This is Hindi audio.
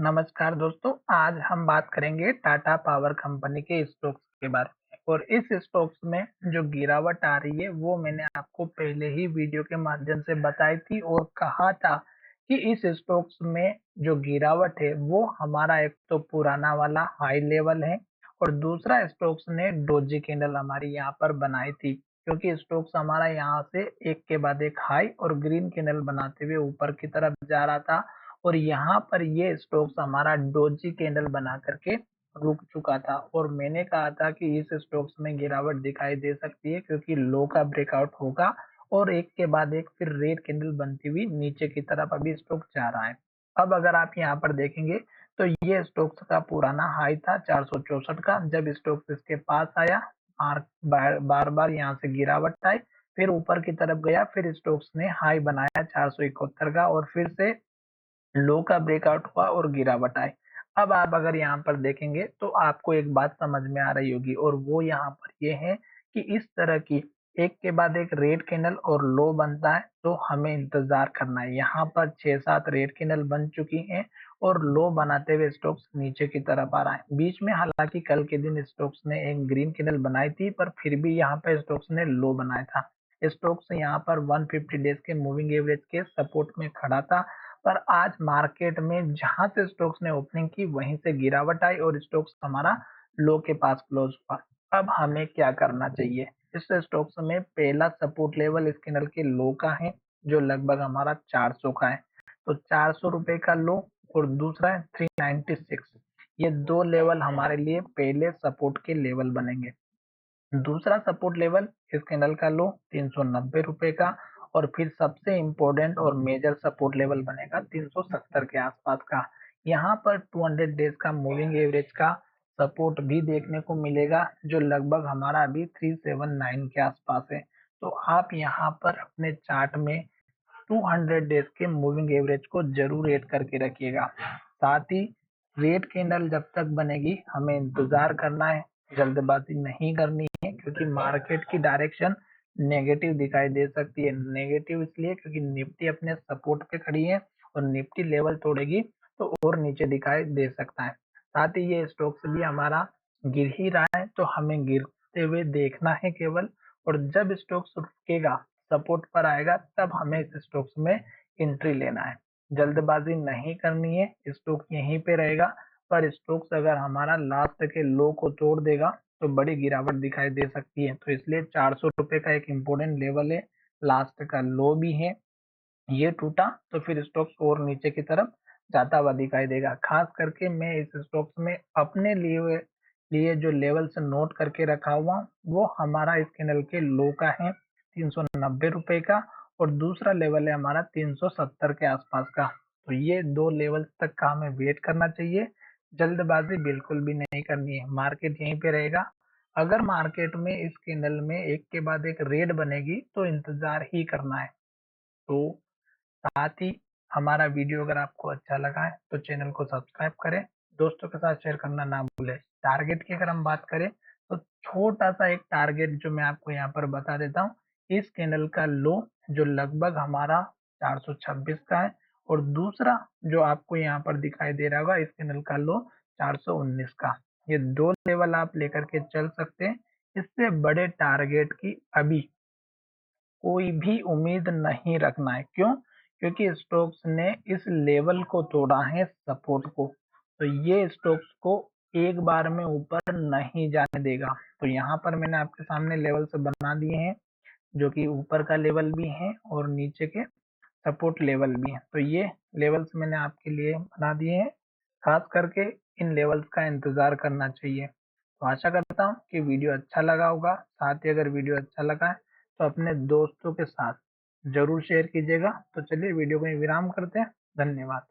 नमस्कार दोस्तों, आज हम बात करेंगे टाटा पावर कंपनी के स्टॉक्स के बारे में। और इस स्टॉक्स में जो गिरावट आ रही है वो मैंने आपको पहले ही वीडियो के माध्यम से बताई थी और कहा था कि इस स्टॉक्स में जो गिरावट है वो हमारा एक तो पुराना वाला हाई लेवल है और दूसरा स्टॉक्स ने डोजी कैंडल हमारी यहाँ पर बनाई थी, क्योंकि स्टॉक्स हमारा यहाँ से एक के बाद एक हाई और ग्रीन कैंडल बनाते हुए ऊपर की तरफ जा रहा था। और यहाँ पर ये स्टॉक्स हमारा डोजी कैंडल बना करके रुक चुका था और मैंने कहा था कि इस स्टॉक्स में गिरावट दिखाई दे सकती है, क्योंकि लो का ब्रेकआउट होगा और एक के बाद एक फिर रेड कैंडल बनती हुई नीचे की तरफ अभी स्टॉक जा रहा है। अब अगर आप यहाँ पर देखेंगे तो ये स्टॉक्स का पुराना हाई था 464 का। जब स्टॉक्स इसके पास आया, बार बार यहाँ से गिरावट आई, फिर ऊपर की तरफ गया, फिर स्टॉक्स ने हाई बनाया 471 का और फिर से लो का ब्रेकआउट हुआ और गिरावट आई। अब आप अगर यहाँ पर देखेंगे तो आपको एक बात समझ में आ रही होगी और वो यहाँ पर ये है कि इस तरह की एक के बाद एक रेड कैंडल और लो बनता है तो हमें इंतजार करना है। यहाँ पर 6-7 रेड कैंडल बन चुकी हैं और लो बनाते हुए स्टॉक्स नीचे की तरफ आ रहा है। बीच में हालांकि कल के दिन स्टॉक्स ने एक ग्रीन कैंडल बनाई थी, पर फिर भी यहाँ पर स्टॉक्स ने लो बनाया था। स्टॉक्स यहाँ पर 150 डेज के मूविंग एवरेज के सपोर्ट में खड़ा था, पर आज मार्केट में जहां से स्टॉक्स ने ओपनिंग की वहीं से गिरावट आई और स्टॉक्स हमारा लो के पास क्लोज हुआ। अब हमें क्या करना चाहिए? इस स्टॉक्स में पहला सपोर्ट लेवल इस कैंडल के लो का है, जो लगभग हमारा 400 का है। तो 400 रुपए का लो और दूसरा है 396। ये दो लेवल हमारे लिए पहले सपोर्ट के लेवल बनेंगे। दूसरा सपोर्ट लेवल इस कैंडल का लो 390 रुपए का और फिर सबसे इंपॉर्टेंट और मेजर सपोर्ट लेवल बनेगा 370 के आसपास का। यहाँ पर 200 डेज का मूविंग एवरेज का सपोर्ट भी देखने को मिलेगा, जो लगभग हमारा अभी 379 के आसपास है। तो आप यहाँ पर अपने चार्ट में 200 डेज के मूविंग एवरेज को जरूर ऐड करके रखिएगा। साथ ही रेड कैंडल जब तक बनेगी हमें इंतजार करना है, जल्दबाजी नहीं करनी है, क्योंकि मार्केट की डायरेक्शन नेगेटिव दिखाई दे सकती है। नेगेटिव इसलिए क्योंकि निफ्टी अपने सपोर्ट पे खड़ी है और निफ्टी लेवल तोड़ेगी तो और नीचे दिखाई दे सकता है। साथ ही ये स्टॉक्स भी हमारा गिर ही रहा है तो हमें गिरते हुए देखना है केवल। और जब स्टॉक्स रुकेगा, सपोर्ट पर आएगा, तब हमें इस स्टॉक्स में एंट्री लेना है। जल्दबाजी नहीं करनी है, स्टॉक यहीं पे रहेगा। पर स्टॉक्स अगर हमारा लास्ट के लो को तोड़ देगा तो बड़ी गिरावट दिखाई दे सकती है। तो इसलिए 400 रुपए का एक इम्पोर्टेंट लेवल है, लास्ट का लो भी है। ये टूटा तो फिर स्टॉक्स और नीचे की तरफ जाता हुआ दिखाई देगा। खास करके मैं इस स्टॉक्स में अपने लिए जो लेवल्स नोट करके रखा हुआ वो हमारा इस कैंडल के लो का है 390 रुपए का और दूसरा लेवल है हमारा 370 के आसपास का। तो ये दो लेवल्स तक का हमें वेट करना चाहिए, जल्दबाजी बिल्कुल भी नहीं करनी है। मार्केट यहीं पे रहेगा। अगर मार्केट में इस कैंडल में एक के बाद एक रेड बनेगी तो इंतजार ही करना है। तो साथ ही हमारा वीडियो अगर आपको अच्छा लगा है तो चैनल को सब्सक्राइब करें, दोस्तों के साथ शेयर करना ना भूलें। टारगेट की अगर हम बात करें तो छोटा सा एक टारगेट जो मैं आपको यहाँ पर बता देता हूँ, इस कैंडल का लो जो लगभग हमारा 426 का है और दूसरा जो आपको यहाँ पर दिखाई दे रहा होगा इस कैंडल का लो 419 का। ये दो लेवल आप लेकर के चल सकते हैं। इससे बड़े टारगेट की अभी कोई भी उम्मीद नहीं रखना है। क्यों? क्योंकि स्टोक्स ने इस लेवल को तोड़ा है, सपोर्ट को। तो ये स्टोक्स को एक बार में ऊपर नहीं जाने देगा। तो यहाँ पर मैंने आपके सामने लेवल से बना दिए हैं, जो कि ऊपर का लेवल भी है और नीचे के सपोर्ट लेवल भी है। तो ये लेवल्स मैंने आपके लिए बना दिए हैं, खास करके इन लेवल्स का इंतजार करना चाहिए। तो आशा करता हूँ कि वीडियो अच्छा लगा होगा। साथ ही अगर वीडियो अच्छा लगा है तो अपने दोस्तों के साथ जरूर शेयर कीजिएगा। तो चलिए वीडियो को विराम करते हैं। धन्यवाद।